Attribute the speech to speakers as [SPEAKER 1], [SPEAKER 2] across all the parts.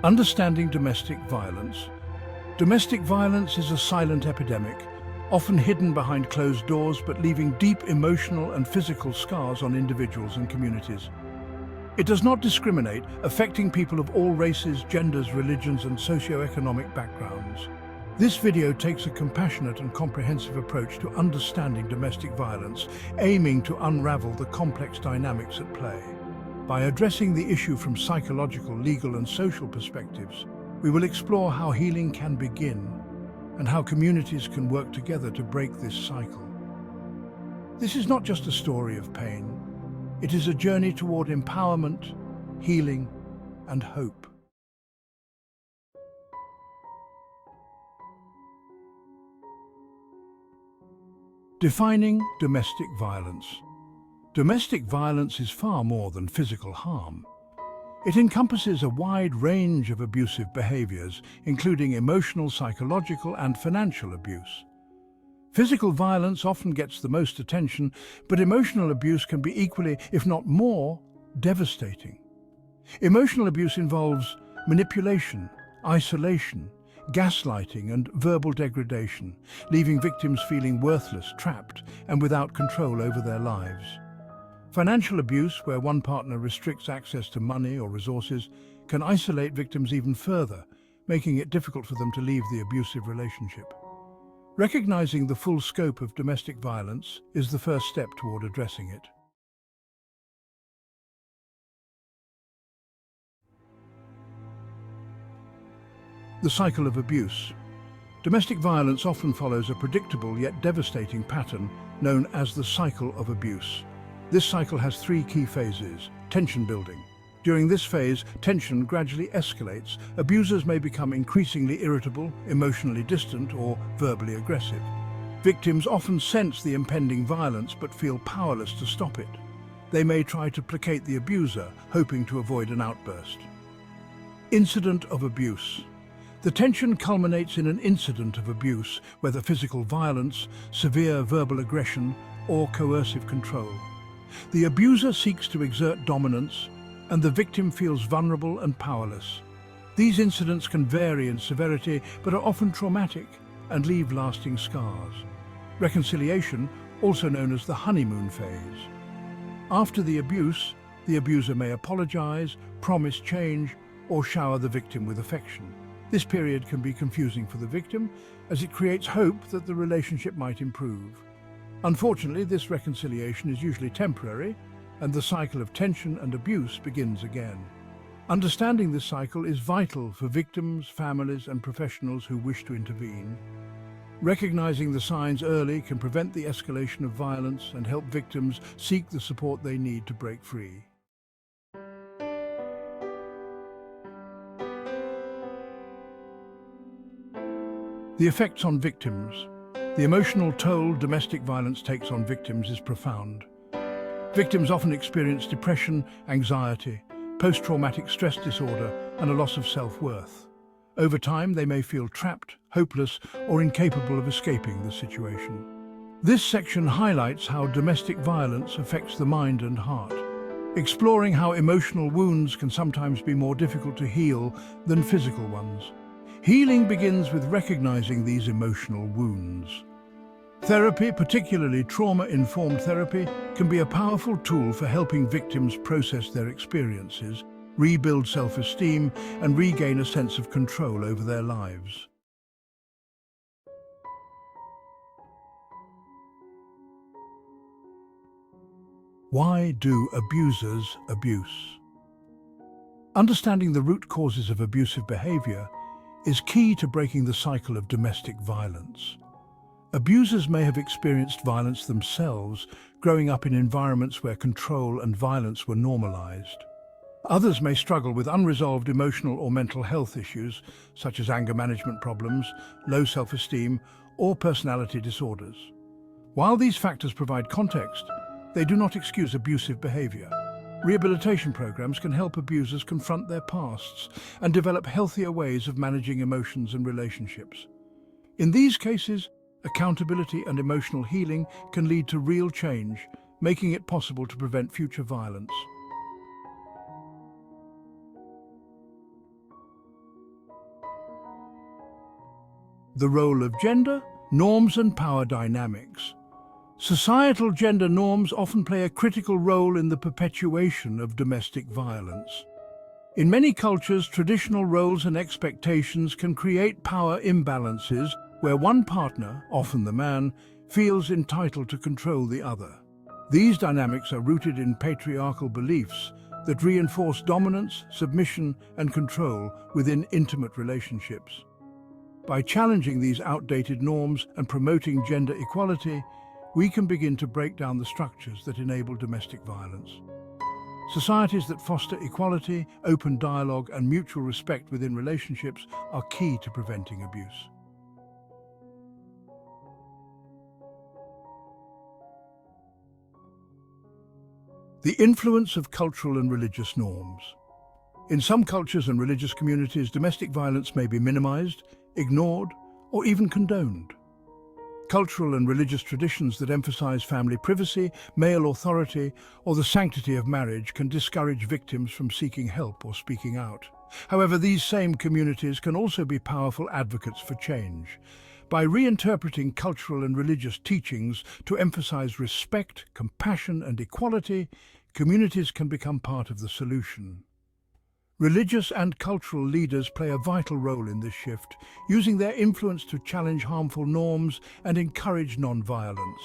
[SPEAKER 1] Understanding domestic violence. Domestic violence is a silent epidemic, often hidden behind closed doors but leaving deep emotional and physical scars on individuals and communities. It does not discriminate, affecting people of all races, genders, religions, and socio-economic backgrounds. This video takes a compassionate and comprehensive approach to understanding domestic violence, aiming to unravel the complex dynamics at play. By addressing the issue from psychological, legal, and social perspectives, we will explore how healing can begin and how communities can work together to break this cycle. This is not just a story of pain. It is a journey toward empowerment, healing, and hope. Defining domestic violence. Domestic violence is far more than physical harm. It encompasses a wide range of abusive behaviors, including emotional, psychological, and financial abuse. Physical violence often gets the most attention, but emotional abuse can be equally, if not more, devastating. Emotional abuse involves manipulation, isolation, gaslighting, and verbal degradation, leaving victims feeling worthless, trapped, and without control over their lives. Financial abuse, where one partner restricts access to money or resources, can isolate victims even further, making it difficult for them to leave the abusive relationship. Recognizing the full scope of domestic violence is the first step toward addressing it. The cycle of abuse. Domestic violence often follows a predictable yet devastating pattern known as the cycle of abuse. This cycle has three key phases. Tension building. During this phase, tension gradually escalates. Abusers may become increasingly irritable, emotionally distant, or verbally aggressive. Victims often sense the impending violence but feel powerless to stop it. They may try to placate the abuser, hoping to avoid an outburst. Incident of abuse. The tension culminates in an incident of abuse, whether physical violence, severe verbal aggression, or coercive control. The abuser seeks to exert dominance, and the victim feels vulnerable and powerless. These incidents can vary in severity, but are often traumatic and leave lasting scars. Reconciliation, also known as the honeymoon phase. After the abuse, the abuser may apologize, promise change, or shower the victim with affection. This period can be confusing for the victim, as it creates hope that the relationship might improve. Unfortunately, this reconciliation is usually temporary, and the cycle of tension and abuse begins again. Understanding this cycle is vital for victims, families, and professionals who wish to intervene. Recognizing the signs early can prevent the escalation of violence and help victims seek the support they need to break free. The effects on victims. The emotional toll domestic violence takes on victims is profound. Victims often experience depression, anxiety, post-traumatic stress disorder, and a loss of self-worth. Over time, they may feel trapped, hopeless, or incapable of escaping the situation. This section highlights how domestic violence affects the mind and heart, exploring how emotional wounds can sometimes be more difficult to heal than physical ones. Healing begins with recognizing these emotional wounds. Therapy, particularly trauma-informed therapy, can be a powerful tool for helping victims process their experiences, rebuild self-esteem, and regain a sense of control over their lives. Why do abusers abuse? Understanding the root causes of abusive behavior is key to breaking the cycle of domestic violence. Abusers may have experienced violence themselves, growing up in environments where control and violence were normalized. Others may struggle with unresolved emotional or mental health issues, such as anger management problems, low self-esteem, or personality disorders. While these factors provide context, they do not excuse abusive behavior. Rehabilitation programs can help abusers confront their pasts and develop healthier ways of managing emotions and relationships. In these cases, accountability and emotional healing can lead to real change, making it possible to prevent future violence. The role of gender, norms and power dynamics. Societal gender norms often play a critical role in the perpetuation of domestic violence. In many cultures, traditional roles and expectations can create power imbalances where one partner, often the man, feels entitled to control the other. These dynamics are rooted in patriarchal beliefs that reinforce dominance, submission, and control within intimate relationships. By challenging these outdated norms and promoting gender equality, we can begin to break down the structures that enable domestic violence. Societies that foster equality, open dialogue, and mutual respect within relationships are key to preventing abuse. The influence of cultural and religious norms. In some cultures and religious communities, domestic violence may be minimized, ignored, or even condoned. Cultural and religious traditions that emphasize family privacy, male authority, or the sanctity of marriage can discourage victims from seeking help or speaking out. However, these same communities can also be powerful advocates for change. By reinterpreting cultural and religious teachings to emphasize respect, compassion, and equality, communities can become part of the solution. Religious and cultural leaders play a vital role in this shift, using their influence to challenge harmful norms and encourage non-violence.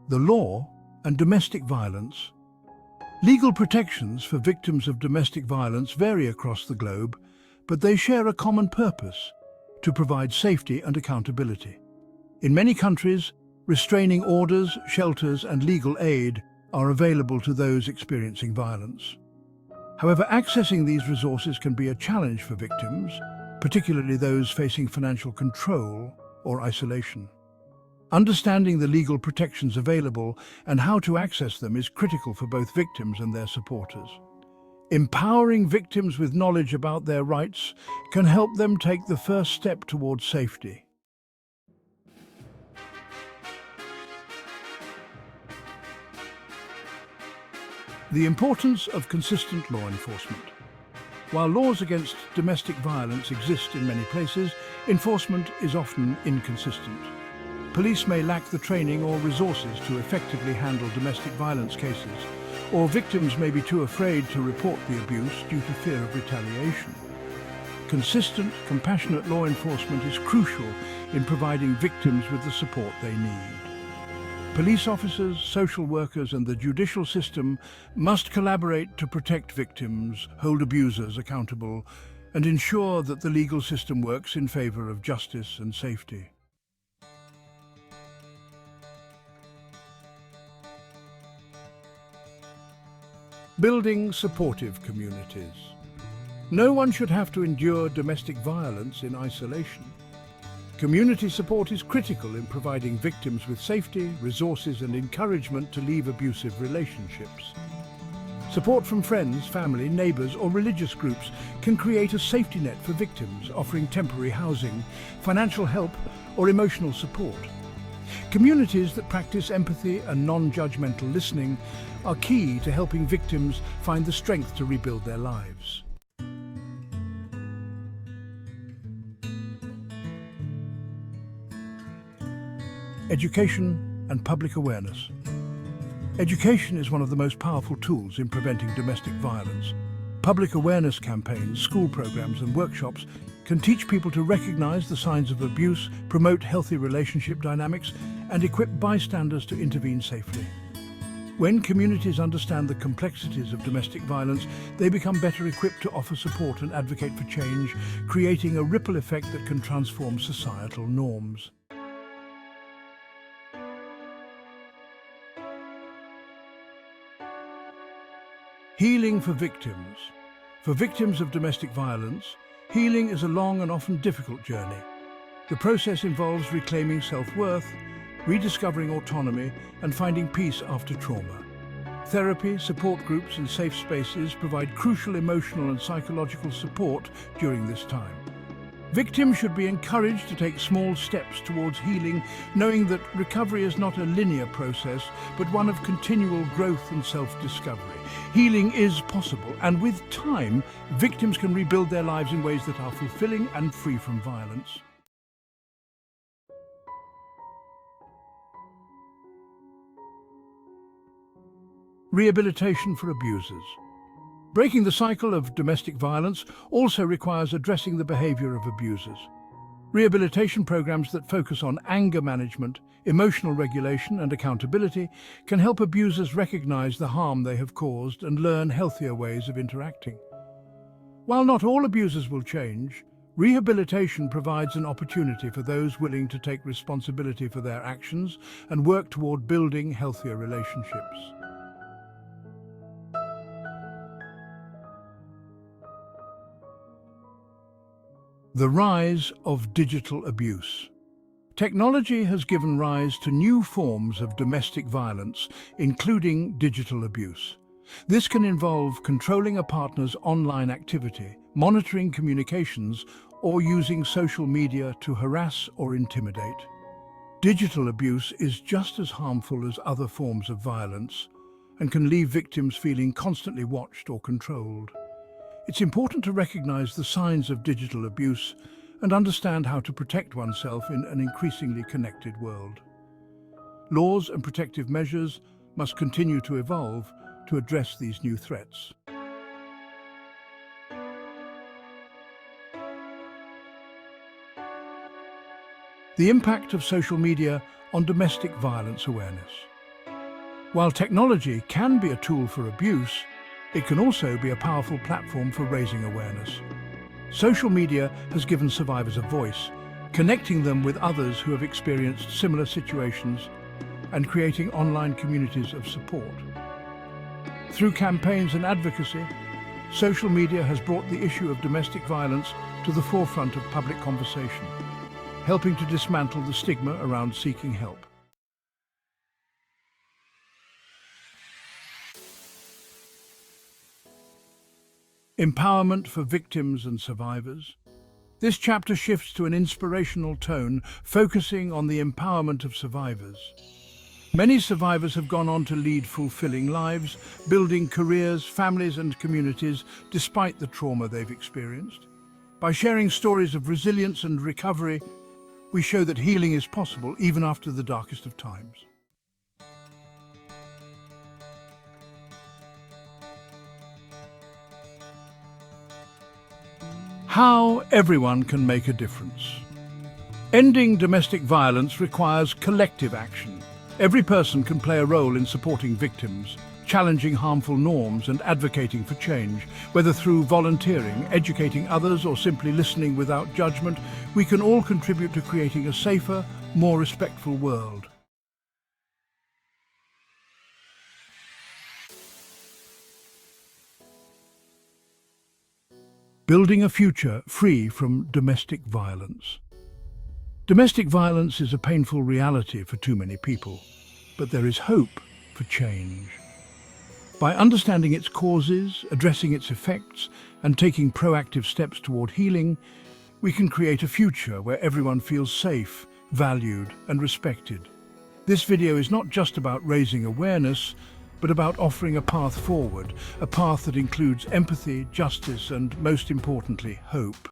[SPEAKER 1] The law and domestic violence. Legal protections for victims of domestic violence vary across the globe, but they share a common purpose: to provide safety and accountability. In many countries, restraining orders, shelters, and legal aid are available to those experiencing violence. However, accessing these resources can be a challenge for victims, particularly those facing financial control or isolation. Understanding the legal protections available and how to access them is critical for both victims and their supporters. Empowering victims with knowledge about their rights can help them take the first step towards safety. The importance of consistent law enforcement. While laws against domestic violence exist in many places, enforcement is often inconsistent. Police may lack the training or resources to effectively handle domestic violence cases, or victims may be too afraid to report the abuse due to fear of retaliation. Consistent, compassionate law enforcement is crucial in providing victims with the support they need. Police officers, social workers, and the judicial system must collaborate to protect victims, hold abusers accountable, and ensure that the legal system works in favor of justice and safety. Building supportive communities. No one should have to endure domestic violence in isolation. Community support is critical in providing victims with safety, resources, and encouragement to leave abusive relationships. Support from friends, family, neighbors, or religious groups can create a safety net for victims, offering temporary housing, financial help, or emotional support. Communities that practice empathy and non-judgmental listening are key to helping victims find the strength to rebuild their lives. Education and public awareness. Education is one of the most powerful tools in preventing domestic violence. Public awareness campaigns, school programs, and workshops can teach people to recognize the signs of abuse, promote healthy relationship dynamics, and equip bystanders to intervene safely. When communities understand the complexities of domestic violence, they become better equipped to offer support and advocate for change, creating a ripple effect that can transform societal norms. Healing for victims. For victims of domestic violence, healing is a long and often difficult journey. The process involves reclaiming self-worth, rediscovering autonomy, and finding peace after trauma. Therapy, support groups, and safe spaces provide crucial emotional and psychological support during this time. Victims should be encouraged to take small steps towards healing, knowing that recovery is not a linear process, but one of continual growth and self-discovery. Healing is possible, and with time, victims can rebuild their lives in ways that are fulfilling and free from violence. Rehabilitation for abusers. Breaking the cycle of domestic violence also requires addressing the behavior of abusers. Rehabilitation programs that focus on anger management, emotional regulation and accountability can help abusers recognize the harm they have caused and learn healthier ways of interacting. While not all abusers will change, rehabilitation provides an opportunity for those willing to take responsibility for their actions and work toward building healthier relationships. The rise of digital abuse. Technology has given rise to new forms of domestic violence, including digital abuse. This can involve controlling a partner's online activity, monitoring communications, or using social media to harass or intimidate. Digital abuse is just as harmful as other forms of violence and can leave victims feeling constantly watched or controlled. It's important to recognize the signs of digital abuse and understand how to protect oneself in an increasingly connected world. Laws and protective measures must continue to evolve to address these new threats. The impact of social media on domestic violence awareness. While technology can be a tool for abuse, it can also be a powerful platform for raising awareness. Social media has given survivors a voice, connecting them with others who have experienced similar situations and creating online communities of support. Through campaigns and advocacy, social media has brought the issue of domestic violence to the forefront of public conversation, helping to dismantle the stigma around seeking help. Empowerment for victims and survivors. This chapter shifts to an inspirational tone, focusing on the empowerment of survivors. Many survivors have gone on to lead fulfilling lives, building careers, families and communities despite the trauma they've experienced. By sharing stories of resilience and recovery, we show that healing is possible even after the darkest of times. How everyone can make a difference. Ending domestic violence requires collective action. Every person can play a role in supporting victims, challenging harmful norms and advocating for change. Whether through volunteering, educating others, or simply listening without judgment, we can all contribute to creating a safer, more respectful world. Building a future free from domestic violence. Domestic violence is a painful reality for too many people, but there is hope for change. By understanding its causes, addressing its effects, and taking proactive steps toward healing, we can create a future where everyone feels safe, valued, and respected. This video is not just about raising awareness, but about offering a path forward, a path that includes empathy, justice, and most importantly, hope.